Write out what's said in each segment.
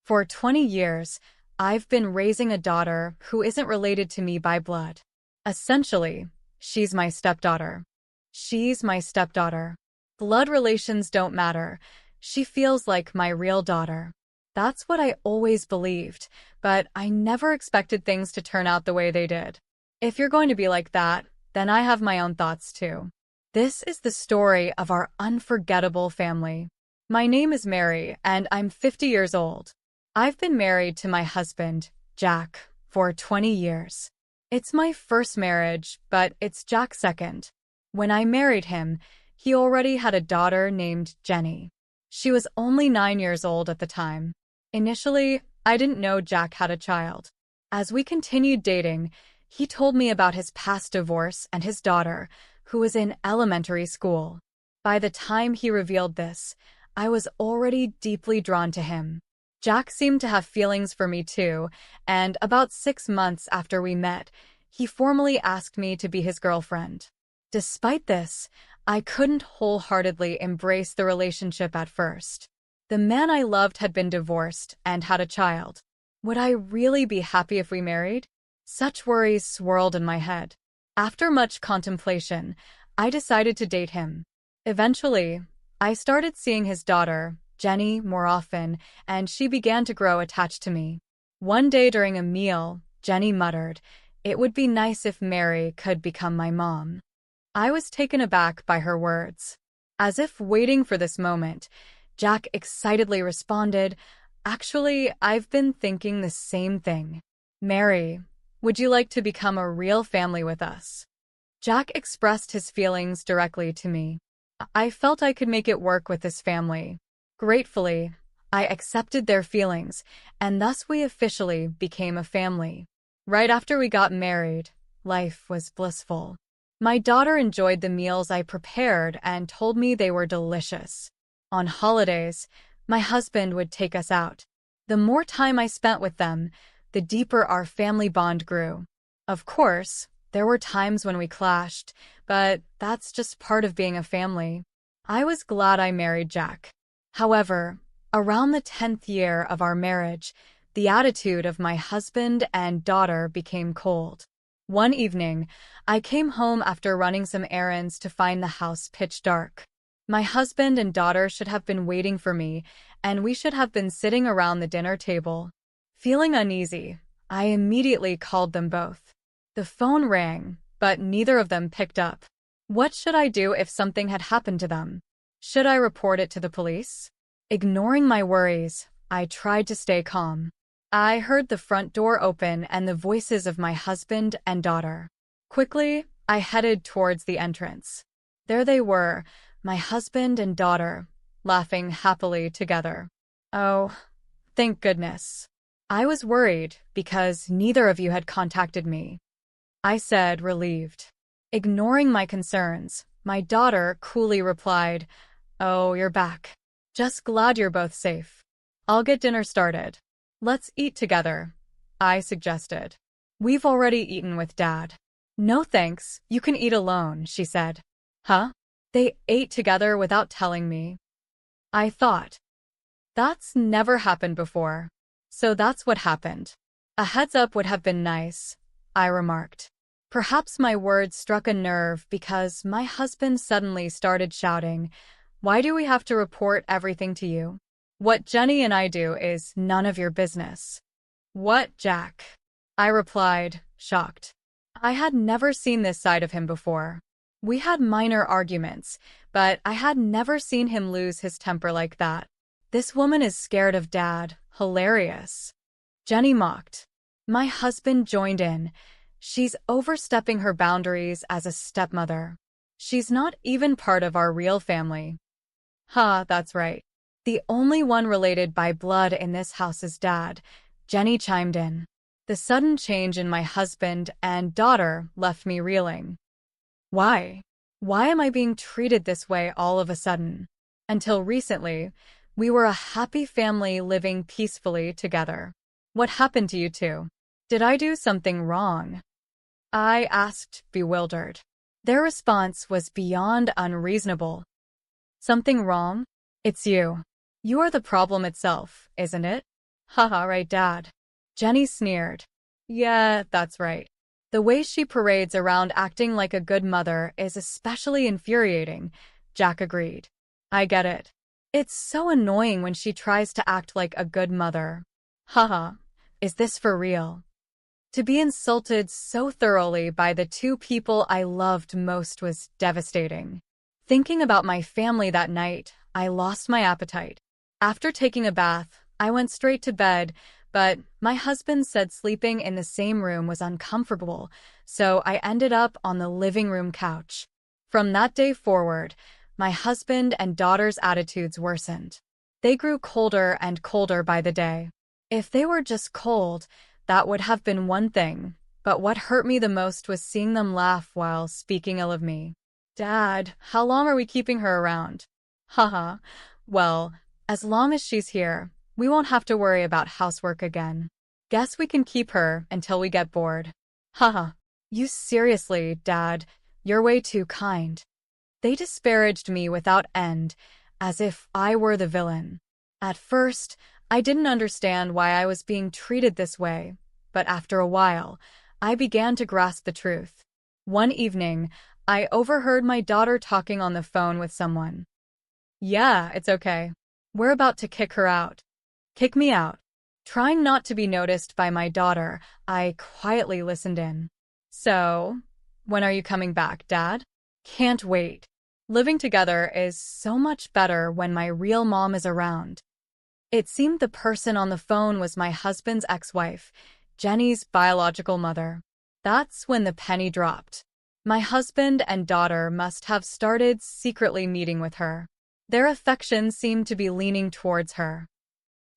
For 20 years, I've been raising a daughter who isn't related to me by blood. Essentially, she's my stepdaughter. She's my stepdaughter. Blood relations don't matter. She feels like my real daughter. That's what I always believed, but I never expected things to turn out the way they did. If you're going to be like that, then I have my own thoughts too. This is the story of our unforgettable family. My name is Mary, and I'm 50 years old. I've been married to my husband, Jack, for 20 years. It's my first marriage, but it's Jack's second. When I married him, he already had a daughter named Jenny. She was only 9 years old at the time. Initially, I didn't know Jack had a child. As we continued dating, he told me about his past divorce and his daughter, who was in elementary school. By the time he revealed this, I was already deeply drawn to him. Jack seemed to have feelings for me too, and about 6 months after we met, he formally asked me to be his girlfriend. Despite this, I couldn't wholeheartedly embrace the relationship at first. The man I loved had been divorced and had a child. Would I really be happy if we married? Such worries swirled in my head. After much contemplation, I decided to date him. Eventually, I started seeing his daughter, Jenny, more often, and she began to grow attached to me. One day during a meal, Jenny muttered, "It would be nice if Mary could become my mom." I was taken aback by her words. As if waiting for this moment, Jack excitedly responded, "Actually, I've been thinking the same thing. Mary, would you like to become a real family with us?" Jack expressed his feelings directly to me. I felt I could make it work with this family. Gratefully, I accepted their feelings, and thus we officially became a family. Right after we got married, life was blissful. My daughter enjoyed the meals I prepared and told me they were delicious. On holidays, my husband would take us out. The more time I spent with them, the deeper our family bond grew. Of course, there were times when we clashed, but that's just part of being a family. I was glad I married Jack. However, around the 10th year of our marriage, the attitude of my husband and daughter became cold. One evening, I came home after running some errands to find the house pitch dark. My husband and daughter should have been waiting for me, and we should have been sitting around the dinner table. Feeling uneasy, I immediately called them both. The phone rang, but neither of them picked up. What should I do if something had happened to them? Should I report it to the police? Ignoring my worries, I tried to stay calm. I heard the front door open and the voices of my husband and daughter. Quickly, I headed towards the entrance. There they were, my husband and daughter, laughing happily together. Oh, thank goodness. I was worried because neither of you had contacted me, I said, relieved. Ignoring my concerns, my daughter coolly replied, "Oh, you're back. Just glad you're both safe. I'll get dinner started. Let's eat together," I suggested. "We've already eaten with Dad." "No thanks, you can eat alone," she said. Huh? They ate together without telling me. I thought. That's never happened before. So that's what happened. A heads up would have been nice, I remarked. Perhaps my words struck a nerve because my husband suddenly started shouting, "Why do we have to report everything to you? What Jenny and I do is none of your business." "What, Jack?" I replied, shocked. I had never seen this side of him before. We had minor arguments, but I had never seen him lose his temper like that. "This woman is scared of Dad. Hilarious," Jenny mocked. My husband joined in. "She's overstepping her boundaries as a stepmother. She's not even part of our real family." "Ha, that's right. The only one related by blood in this house is Dad," Jenny chimed in. The sudden change in my husband and daughter left me reeling. Why? Why am I being treated this way all of a sudden? Until recently, we were a happy family living peacefully together. What happened to you two? Did I do something wrong? I asked, bewildered. Their response was beyond unreasonable. "Something wrong? It's you. You are the problem itself, isn't it?" Haha, right, Dad. Jenny sneered. Yeah, that's right. The way she parades around acting like a good mother is especially infuriating, Jack agreed. I get it. It's so annoying when she tries to act like a good mother. Haha, is this for real? To be insulted so thoroughly by the two people I loved most was devastating. Thinking about my family that night, I lost my appetite. After taking a bath, I went straight to bed, but my husband said sleeping in the same room was uncomfortable, so I ended up on the living room couch. From that day forward, my husband and daughter's attitudes worsened. They grew colder and colder by the day. If they were just cold, that would have been one thing, but what hurt me the most was seeing them laugh while speaking ill of me. Dad, how long are we keeping her around? Haha, well, as long as she's here, we won't have to worry about housework again. Guess we can keep her until we get bored. Haha, you seriously, Dad, you're way too kind. They disparaged me without end, as if I were the villain. At first, I didn't understand why I was being treated this way, but after a while, I began to grasp the truth. One evening, I overheard my daughter talking on the phone with someone. Yeah, it's okay. We're about to kick her out. Kick me out. Trying not to be noticed by my daughter, I quietly listened in. So, when are you coming back, Dad? Can't wait. Living together is so much better when my real mom is around. It seemed the person on the phone was my husband's ex-wife, Jenny's biological mother. That's when the penny dropped. My husband and daughter must have started secretly meeting with her. Their affection seemed to be leaning towards her.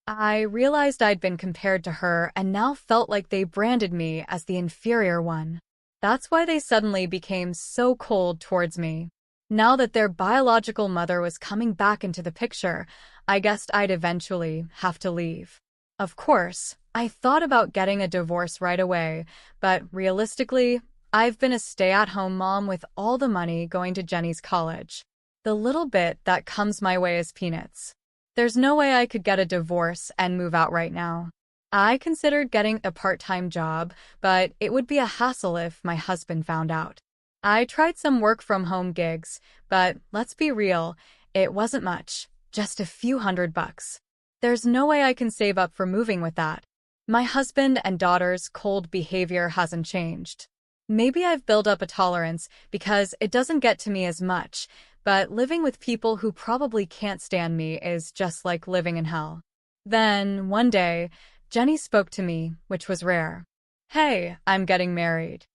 I realized I'd been compared to her and now felt like they branded me as the inferior one. That's why they suddenly became so cold towards me. Now that their biological mother was coming back into the picture, I guessed I'd eventually have to leave. Of course, I thought about getting a divorce right away, but realistically, I've been a stay-at-home mom with all the money going to Jenny's college. The little bit that comes my way is peanuts. There's no way I could get a divorce and move out right now. I considered getting a part-time job, but it would be a hassle if my husband found out. I tried some work-from-home gigs, but let's be real, it wasn't much, just a few $100. There's no way I can save up for moving with that. My husband and daughter's cold behavior hasn't changed. Maybe I've built up a tolerance because it doesn't get to me as much, but living with people who probably can't stand me is just like living in hell. Then, one day, Jenny spoke to me, which was rare. Hey, I'm getting married.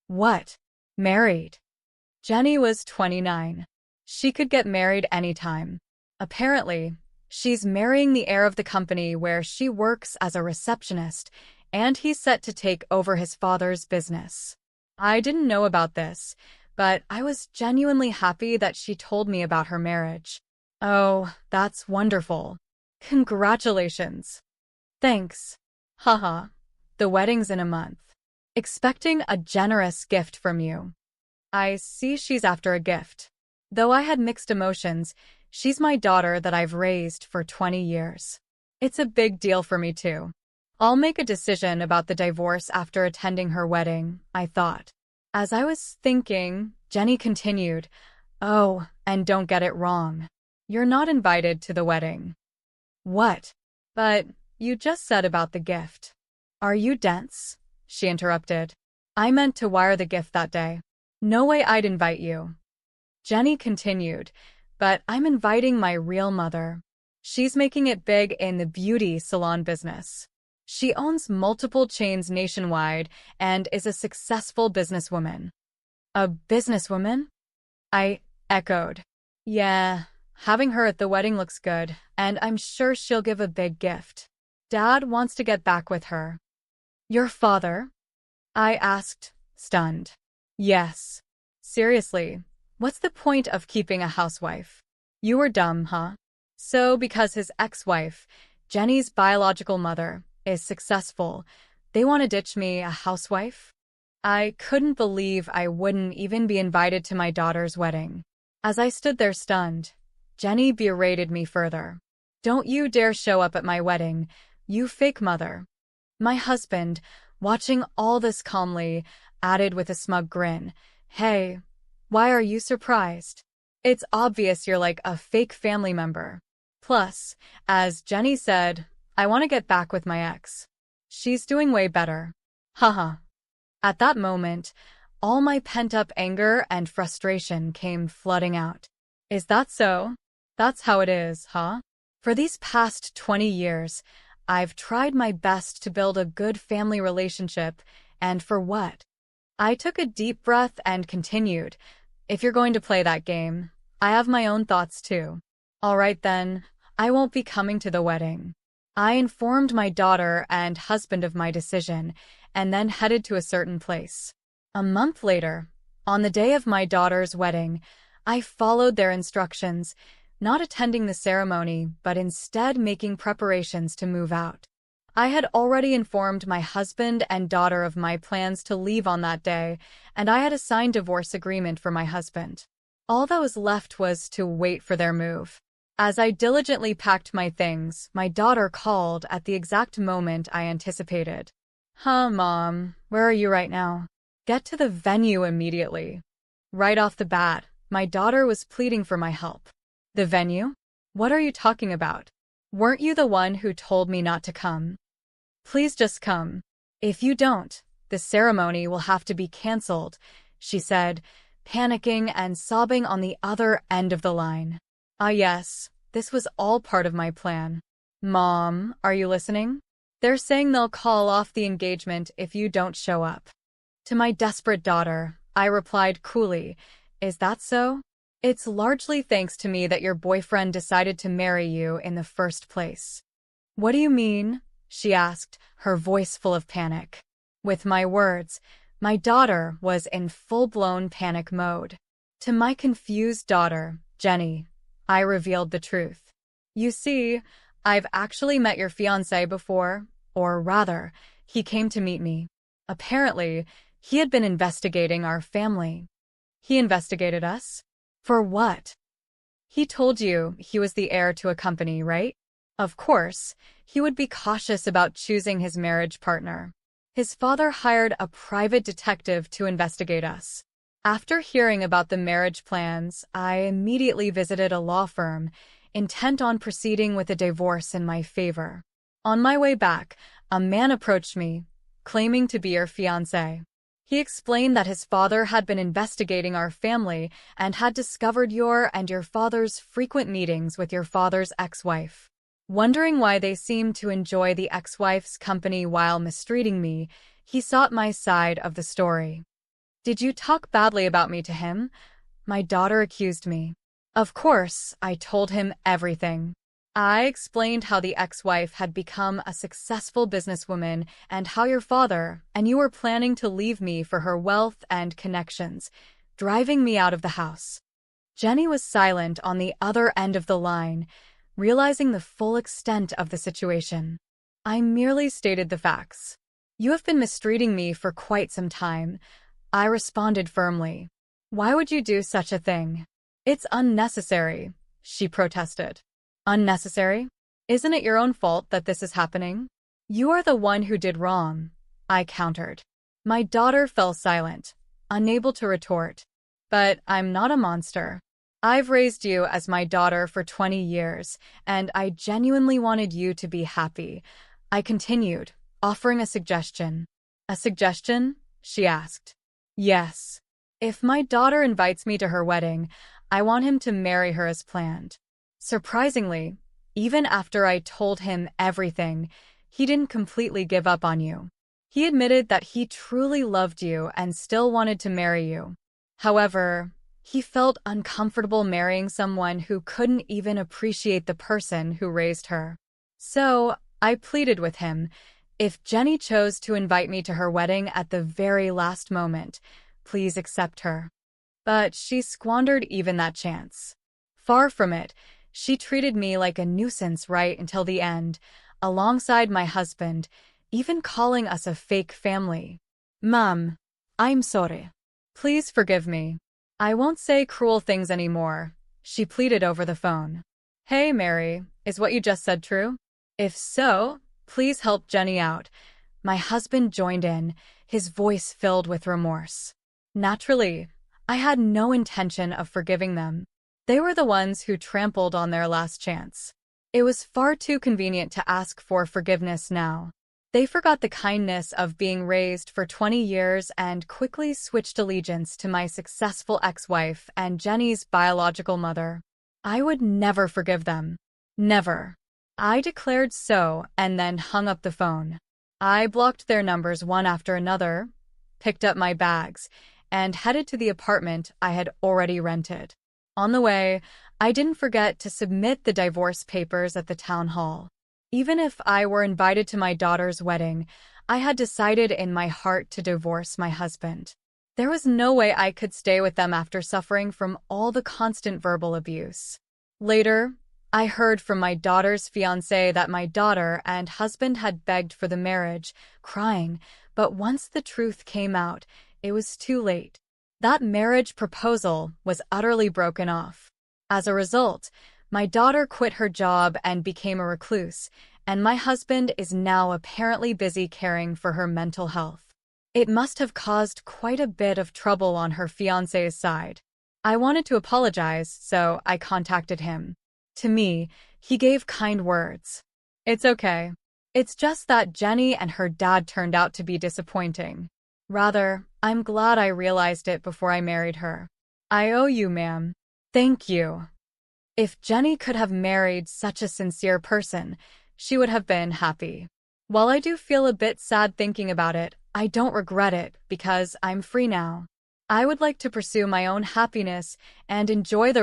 What? Married? Jenny was 29. She could get married anytime. Apparently, she's marrying the heir of the company where she works as a receptionist, and he's set to take over his father's business. I didn't know about this, but I was genuinely happy that she told me about her marriage. Oh, that's wonderful. Congratulations. Thanks. Haha. The wedding's in a month. Expecting a generous gift from you. I see she's after a gift. Though I had mixed emotions, she's my daughter that I've raised for 20 years. It's a big deal for me too. I'll make a decision about the divorce after attending her wedding, I thought. As I was thinking, Jenny continued, Oh, and don't get it wrong. You're not invited to the wedding. What? But you just said about the gift. Are you dense? She interrupted. I meant to wire the gift that day. No way I'd invite you. Jenny continued, but I'm inviting my real mother. She's making it big in the beauty salon business. She owns multiple chains nationwide and is a successful businesswoman. A businesswoman? I echoed. Yeah, having her at the wedding looks good, and I'm sure she'll give a big gift. Dad wants to get back with her. Your father? I asked, stunned. Yes. Seriously, what's the point of keeping a housewife? You were dumb, huh? So because his ex-wife, Jenny's biological mother, is successful, they want to ditch me, a housewife? I couldn't believe I wouldn't even be invited to my daughter's wedding. As I stood there stunned, Jenny berated me further. Don't you dare show up at my wedding. You fake mother. My husband, watching all this calmly, added with a smug grin, Hey, why are you surprised? It's obvious you're like a fake family member. Plus, as Jenny said, I want to get back with my ex. She's doing way better. Haha. At that moment, all my pent-up anger and frustration came flooding out. Is that so? That's how it is, huh? For these past 20 years, I've tried my best to build a good family relationship, and for what? I took a deep breath and continued, If you're going to play that game, I have my own thoughts too. All right then, I won't be coming to the wedding. I informed my daughter and husband of my decision, and then headed to a certain place. A month later, on the day of my daughter's wedding, I followed their instructions, not attending the ceremony, but instead making preparations to move out. I had already informed my husband and daughter of my plans to leave on that day, and I had a signed divorce agreement for my husband. All that was left was to wait for their move. As I diligently packed my things, my daughter called at the exact moment I anticipated. Mom, where are you right now? Get to the venue immediately. Right off the bat, my daughter was pleading for my help. The venue? What are you talking about? Weren't you the one who told me not to come? Please just come. If you don't, the ceremony will have to be canceled, she said, panicking and sobbing on the other end of the line. Yes, this was all part of my plan. Mom, are you listening? They're saying they'll call off the engagement if you don't show up. To my desperate daughter, I replied coolly, Is that so? It's largely thanks to me that your boyfriend decided to marry you in the first place. What do you mean? She asked, her voice full of panic. With my words, my daughter was in full-blown panic mode. To my confused daughter, Jenny, I revealed the truth. You see, I've actually met your fiancé before, or rather, he came to meet me. Apparently, he had been investigating our family. He investigated us? For what? He told you he was the heir to a company, right? Of course, he would be cautious about choosing his marriage partner. His father hired a private detective to investigate us. After hearing about the marriage plans, I immediately visited a law firm, intent on proceeding with a divorce in my favor. On my way back, a man approached me, claiming to be your fiancé. He explained that his father had been investigating our family and had discovered your and your father's frequent meetings with your father's ex-wife. Wondering why they seemed to enjoy the ex-wife's company while mistreating me, he sought my side of the story. Did you talk badly about me to him? My daughter accused me. Of course, I told him everything. I explained how the ex-wife had become a successful businesswoman and how your father and you were planning to leave me for her wealth and connections, driving me out of the house. Jenny was silent on the other end of the line, realizing the full extent of the situation. I merely stated the facts. You have been mistreating me for quite some time, I responded firmly. Why would you do such a thing? It's unnecessary, she protested. Unnecessary? Isn't it your own fault that this is happening? You are the one who did wrong, I countered. My daughter fell silent, unable to retort. But I'm not a monster. I've raised you as my daughter for 20 years, and I genuinely wanted you to be happy. I continued, offering a suggestion. A suggestion? She asked. Yes. If my daughter invites me to her wedding, I want him to marry her as planned. Surprisingly, even after I told him everything, he didn't completely give up on you. He admitted that he truly loved you and still wanted to marry you. However, he felt uncomfortable marrying someone who couldn't even appreciate the person who raised her. So, I pleaded with him, if Jenny chose to invite me to her wedding at the very last moment, please accept her. But she squandered even that chance. Far from it, she treated me like a nuisance right until the end, alongside my husband, even calling us a fake family. Mom, I'm sorry. Please forgive me. I won't say cruel things anymore, she pleaded over the phone. Hey, Mary, is what you just said true? If so, Please help Jenny out." My husband joined in, his voice filled with remorse. Naturally, I had no intention of forgiving them. They were the ones who trampled on their last chance. It was far too convenient to ask for forgiveness now. They forgot the kindness of being raised for 20 years and quickly switched allegiance to my successful ex-wife and Jenny's biological mother. I would never forgive them. Never. I declared so and then hung up the phone. I blocked their numbers one after another, picked up my bags, and headed to the apartment I had already rented. On the way, I didn't forget to submit the divorce papers at the town hall. Even if I were invited to my daughter's wedding, I had decided in my heart to divorce my husband. There was no way I could stay with them after suffering from all the constant verbal abuse. Later, I heard from my daughter's fiancé that my daughter and husband had begged for the marriage, crying, but once the truth came out, it was too late. That marriage proposal was utterly broken off. As a result, my daughter quit her job and became a recluse, and my husband is now apparently busy caring for her mental health. It must have caused quite a bit of trouble on her fiancé's side. I wanted to apologize, so I contacted him. To me, he gave kind words. "It's okay. It's just that Jenny and her dad turned out to be disappointing. Rather, I'm glad I realized it before I married her. I owe you, ma'am. Thank you." If Jenny could have married such a sincere person, she would have been happy. While I do feel a bit sad thinking about it, I don't regret it because I'm free now. I would like to pursue my own happiness and enjoy the